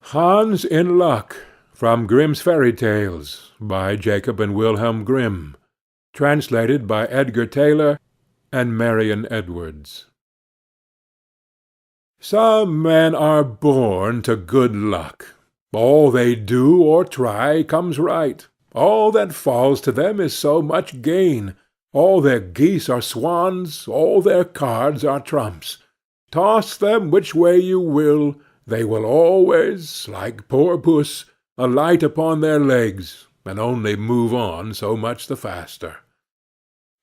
Hans in Luck, from Grimm's Fairy Tales, by Jacob and Wilhelm Grimm, translated by Edgar Taylor and Marian Edwards. Some men are born to good luck. All they do or try comes right. All that falls to them is so much gain. All their geese are swans, all their cards are trumps. Toss them which way you will, they will always, like poor puss, alight upon their legs, and only move on so much the faster.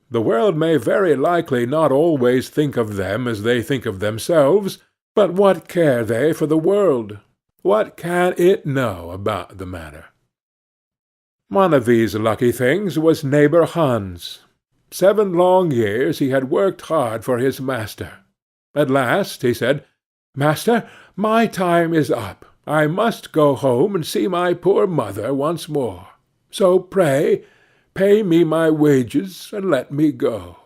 The world may very likely not always think of them as they think of themselves, but what care they for the world? What can it know about the matter? One of these lucky things was neighbor Hans. 7 long years he had worked hard for his master. At last he said, "Master, my time is up. I must go home and see my poor mother once more. So pray, pay me my wages, and let me go."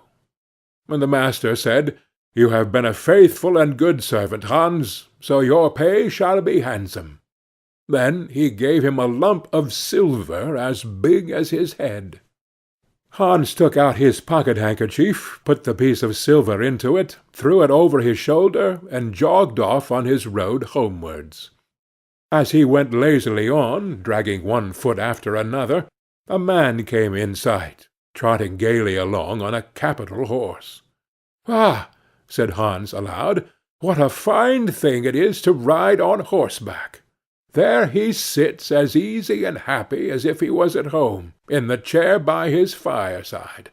And the master said, "You have been a faithful and good servant, Hans, so your pay shall be handsome." Then he gave him a lump of silver as big as his head. Hans took out his pocket-handkerchief, put the piece of silver into it, threw it over his shoulder, and jogged off on his road homewards. As he went lazily on, dragging one foot after another, a man came in sight, trotting gaily along on a capital horse. "Ah!" said Hans aloud, "what a fine thing it is to ride on horseback! There he sits as easy and happy as if he was at home, in the chair by his fireside.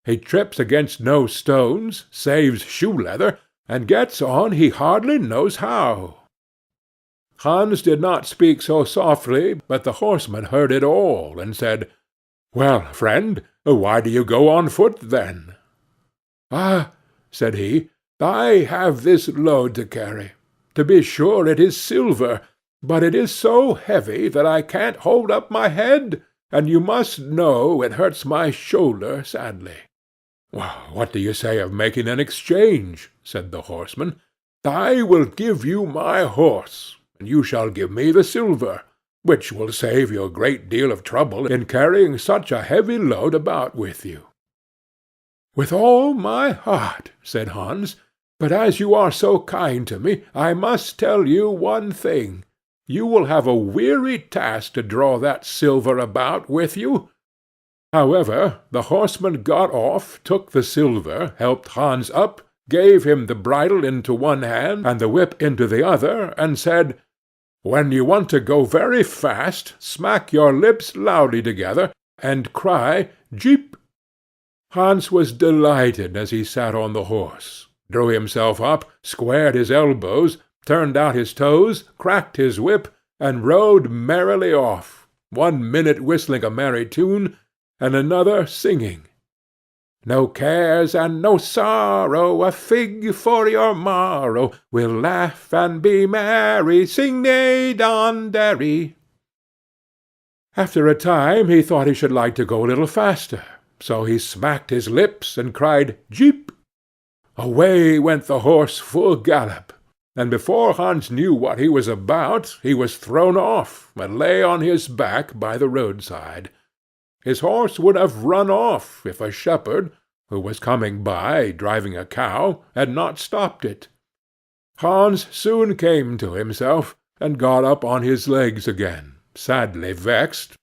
He trips against no stones, saves shoe-leather, and gets on he hardly knows how." Hans did not speak so softly, but the horseman heard it all, and said, "Well, friend, why do you go on foot, then?" "Ah," said he, "I have this load to carry. To be sure it is silver, but it is so heavy that I can't hold up my head, and you must know it hurts my shoulder sadly." "What do you say of making an exchange?" said the horseman. "I will give you my horse, and you shall give me the silver, which will save you a great deal of trouble in carrying such a heavy load about with you." "With all my heart," said Hans, "but as you are so kind to me, I must tell you one thing. You will have a weary task to draw that silver about with you." However, the horseman got off, took the silver, helped Hans up, gave him the bridle into one hand and the whip into the other, and said, "When you want to go very fast, smack your lips loudly together, and cry 'Jeep!'" Hans was delighted as he sat on the horse, drew himself up, squared his elbows, turned out his toes, cracked his whip, and rode merrily off, 1 minute whistling a merry tune, and another singing, "No cares and no sorrow, a fig for your morrow, we'll laugh and be merry, sing neigh don derry." After a time he thought he should like to go a little faster, so he smacked his lips and cried, "Jeep!" Away went the horse full gallop, and before Hans knew what he was about, he was thrown off, and lay on his back by the roadside. His horse would have run off, if a shepherd, who was coming by, driving a cow, had not stopped it. Hans soon came to himself, and got up on his legs again, sadly vexed,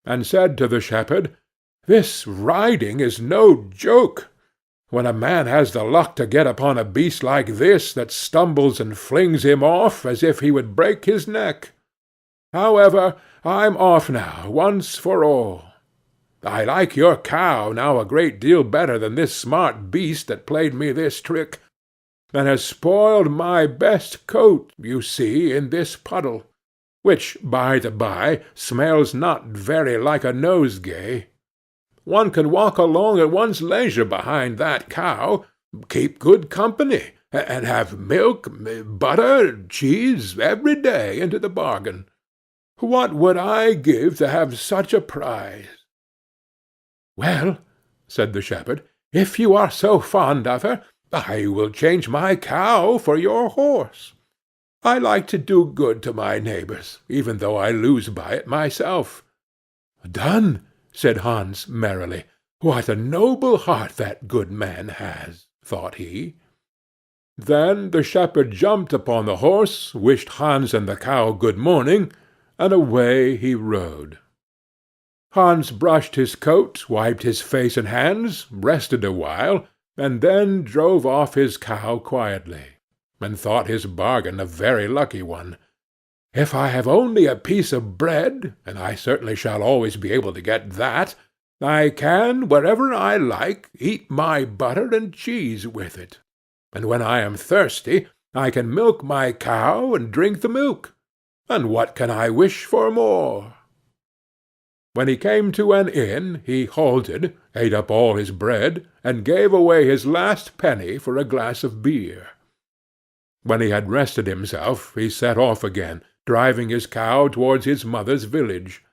and said to the shepherd, "This riding is no joke. When a man has the luck to get upon a beast like this, that stumbles and flings him off as if he would break his neck. However, I'm off now, once for all. I like your cow now a great deal better than this smart beast that played me this trick, and has spoiled my best coat, you see, in this puddle, which, by the by, smells not very like a nosegay. One can walk along at one's leisure behind that cow, keep good company, and have milk, butter, cheese, every day into the bargain. What would I give to have such a prize?" "Well," said the shepherd, "if you are so fond of her, I will change my cow for your horse." I like to do good to my neighbors, even though I lose by it myself." "Done," said Hans merrily. "What a noble heart that good man has," thought he. Then the shepherd jumped upon the horse, wished Hans and the cow good morning, and away he rode. Hans brushed his coat, wiped his face and hands, rested a while, and then drove off his cow quietly, and thought his bargain a very lucky one. "If I have only a piece of bread, and I certainly shall always be able to get that, I can, wherever I like, eat my butter and cheese with it. And when I am thirsty, I can milk my cow and drink the milk. And what can I wish for more?" When he came to an inn, he halted, ate up all his bread, and gave away his last penny for a glass of beer. When he had rested himself, he set off again, driving his cow towards his mother's village.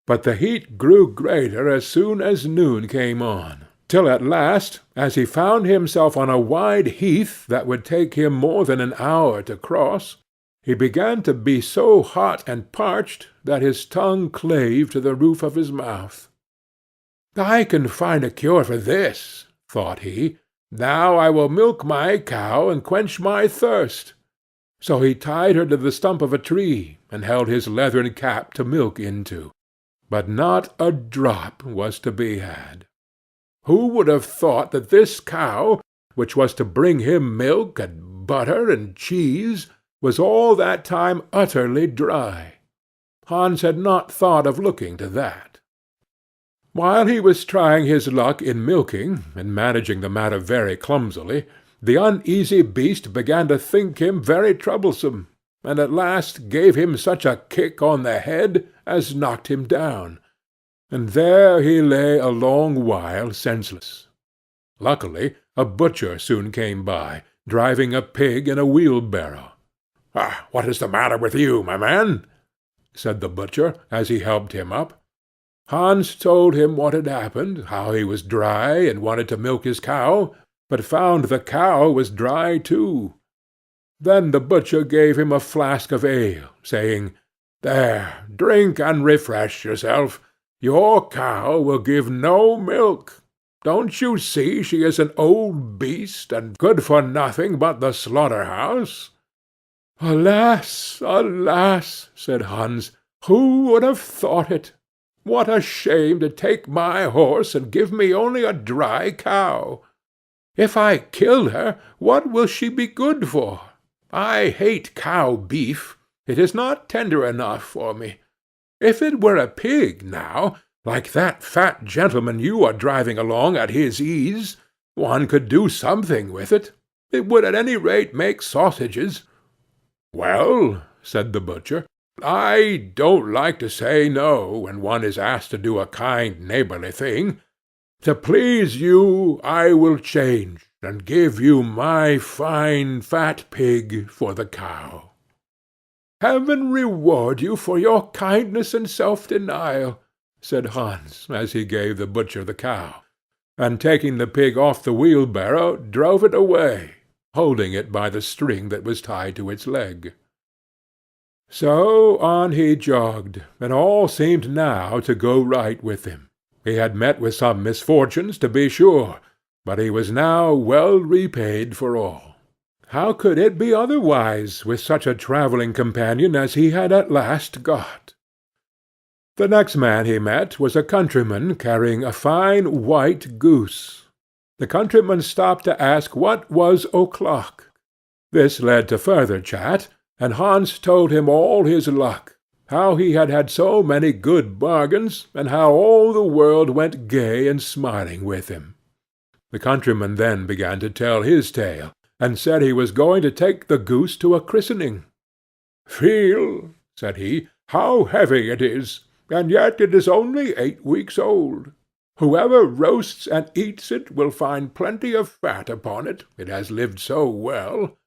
But the heat grew greater as soon as noon came on, till at last, as he found himself on a wide heath that would take him more than an hour to cross, he began to be so hot and parched that his tongue clave to the roof of his mouth. "I can find a cure for this," thought he. "Now I will milk my cow and quench my thirst." So he tied her to the stump of a tree, and held his leathern cap to milk into. But not a drop was to be had. Who would have thought that this cow, which was to bring him milk and butter and cheese, was all that time utterly dry? Hans had not thought of looking to that. While he was trying his luck in milking, and managing the matter very clumsily, the uneasy beast began to think him very troublesome, and at last gave him such a kick on the head as knocked him down, and there he lay a long while senseless. Luckily a butcher soon came by, driving a pig in a wheelbarrow. "What is the matter with you, my man?" said the butcher, as he helped him up. Hans told him what had happened, how he was dry and wanted to milk his cow, but found the cow was dry too. Then the butcher gave him a flask of ale, saying, "There, drink and refresh yourself. Your cow will give no milk. Don't you see she is an old beast, and good for nothing but the slaughter-house?" "Alas, alas!" said Hans, "who would have thought it? What a shame to take my horse and give me only a dry cow! If I kill her, what will she be good for? I hate cow beef. It is not tender enough for me. If it were a pig, now, like that fat gentleman you are driving along at his ease, one could do something with it. It would at any rate make sausages." "Well," said the butcher, "I don't like to say no when one is asked to do a kind neighborly thing. To please you I will change, and give you my fine fat pig for the cow." "Heaven reward you for your kindness and self-denial," said Hans, as he gave the butcher the cow, and taking the pig off the wheelbarrow, drove it away, holding it by the string that was tied to its leg. So on he jogged, and all seemed now to go right with him. He had met with some misfortunes, to be sure, but he was now well repaid for all. How could it be otherwise with such a travelling companion as he had at last got? The next man he met was a countryman carrying a fine white goose. The countryman stopped to ask what was o'clock. This led to further chat, and Hans told him all his luck, how he had had so many good bargains, and how all the world went gay and smiling with him. The countryman then began to tell his tale, and said he was going to take the goose to a christening. "Feel," said he, "how heavy it is, and yet it is only 8 weeks old. Whoever roasts and eats it will find plenty of fat upon it, it has lived so well."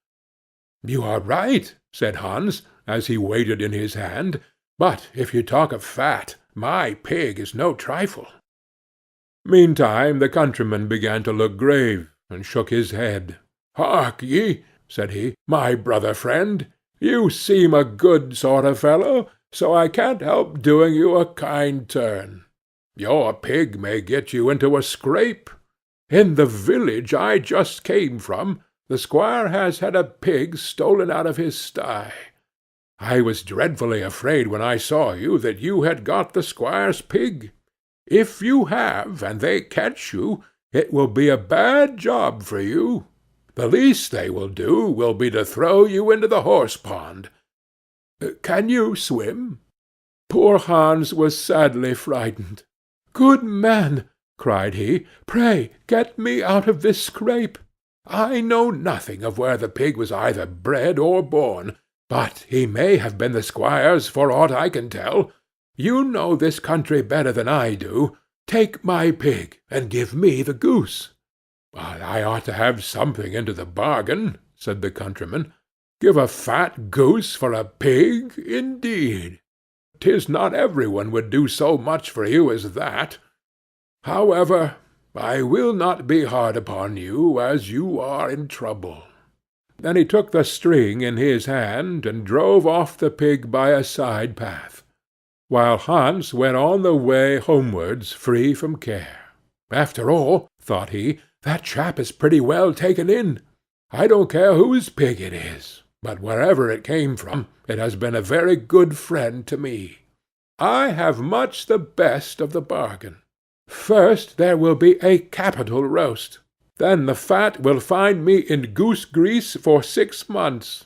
"You are right," said Hans, as he weighed it in his hand, "but if you talk of fat, my pig is no trifle." Meantime the countryman began to look grave, and shook his head. "Hark ye," said he, "my brother friend, You seem a good sort of fellow, so I can't help doing you a kind turn. Your pig may get you into a scrape. In the village I just came from, the squire has had a pig stolen out of his sty. I was dreadfully afraid when I saw you that you had got the squire's pig. If you have, and they catch you, it will be a bad job for you. The least they will do will be to throw you into the horse-pond. Can you swim?" Poor Hans was sadly frightened. "Good man," cried he, "pray get me out of this scrape. I know nothing of where the pig was either bred or born, but he may have been the squire's for aught I can tell. You know this country better than I do. Take my pig, and give me the goose." "I ought to have something into the bargain," said the countryman. "Give a fat goose for a pig, indeed! 'Tis not every one would do so much for you as that. However, I will not be hard upon you, as you are in trouble." Then he took the string in his hand, and drove off the pig by a side path, while Hans went on the way homewards free from care. "After all," thought he, "that chap is pretty well taken in. I don't care whose pig it is, but wherever it came from, it has been a very good friend to me. I have much the best of the bargain. First there will be a capital roast. Then the fat will find me in goose grease for 6 months.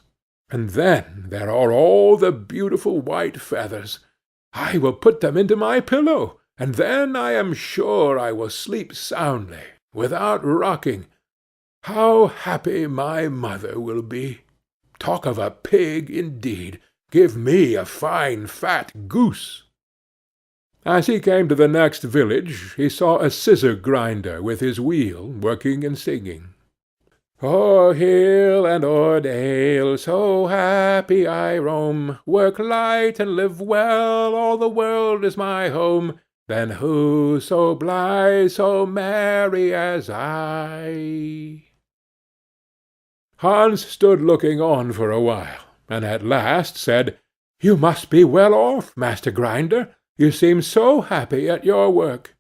And then there are all the beautiful white feathers. I will put them into my pillow, and then I am sure I will sleep soundly, without rocking. How happy my mother will be! Talk of a pig, indeed! Give me a fine fat goose." As he came to the next village, he saw a scissor-grinder with his wheel, working and singing. "O'er hill and o'er dale, so happy I roam, work light and live well, all the world is my home. Then who so blithe, so merry as I?" Hans stood looking on for a while, and at last said, "You must be well off, Master Grinder. You seem so happy at your work."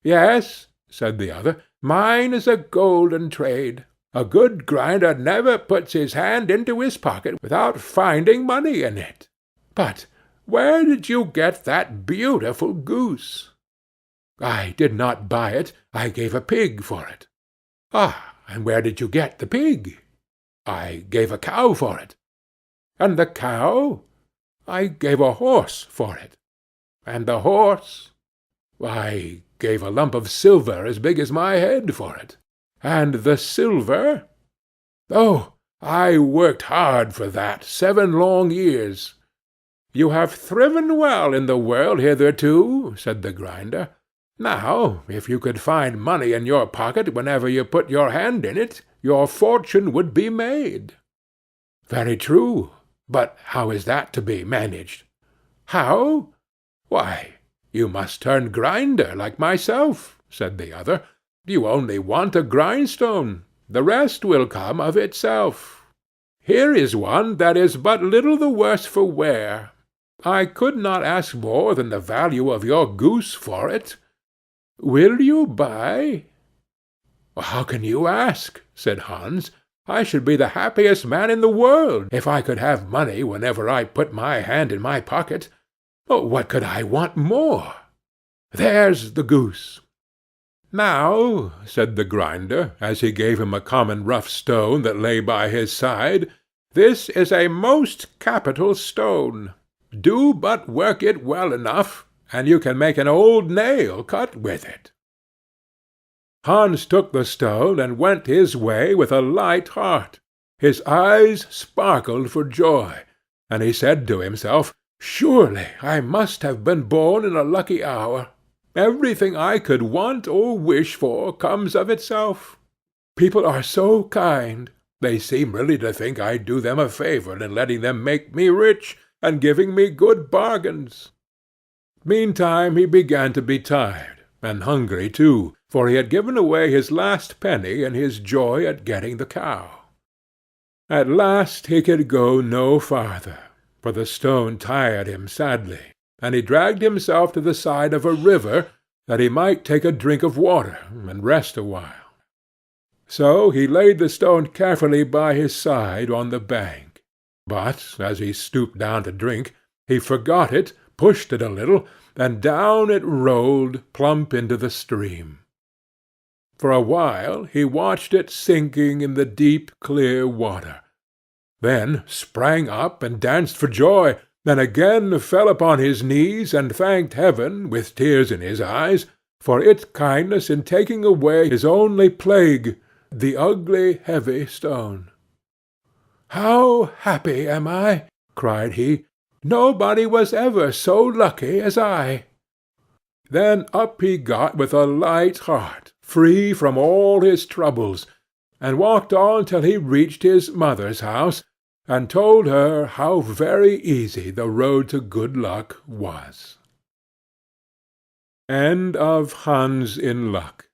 "Yes," said the other, "mine is a golden trade. A good grinder never puts his hand into his pocket without finding money in it. But where did you get that beautiful goose?" "I did not buy it. I gave a pig for it." "Ah, and where did you get the pig?" "I gave a cow for it." "And the cow?" "I gave a horse for it." "And the horse?" "I gave a lump of silver as big as my head for it." "And the silver?" "Oh, I worked hard for that 7 long years." "You have thriven well in the world hitherto," said the grinder. "Now, if you could find money in your pocket whenever you put your hand in it, your fortune would be made." "Very true. But how is that to be managed?" "How? Why, you must turn grinder like myself," said the other. "You only want a grindstone. The rest will come of itself. Here is one that is but little the worse for wear. I could not ask more than the value of your goose for it. Will you buy?" "How can you ask?" said Hans. "I should be the happiest man in the world if I could have money whenever I put my hand in my pocket. What could I want more? There's the goose." "Now," said the grinder, as he gave him a common rough stone that lay by his side, "this is a most capital stone. Do but work it well enough, and you can make an old nail cut with it." Hans took the stone and went his way with a light heart. His eyes sparkled for joy, and he said to himself, "Surely I must have been born in a lucky hour. Everything I could want or wish for comes of itself. People are so kind. They seem really to think I do them a favor in letting them make me rich, and giving me good bargains." Meantime he began to be tired, and hungry too, for he had given away his last penny in his joy at getting the cow. At last he could go no farther, for the stone tired him sadly, and he dragged himself to the side of a river, that he might take a drink of water and rest awhile. So he laid the stone carefully by his side on the bank, but, as he stooped down to drink, he forgot it, pushed it a little, and down it rolled plump into the stream. For a while he watched it sinking in the deep clear water, then sprang up and danced for joy, then again fell upon his knees and thanked heaven, with tears in his eyes, for its kindness in taking away his only plague, the ugly heavy stone. "How happy am I!" cried he. "Nobody was ever so lucky as I." Then up he got with a light heart, free from all his troubles, and walked on till he reached his mother's house, and told her how very easy the road to good luck was. End of Hans in Luck,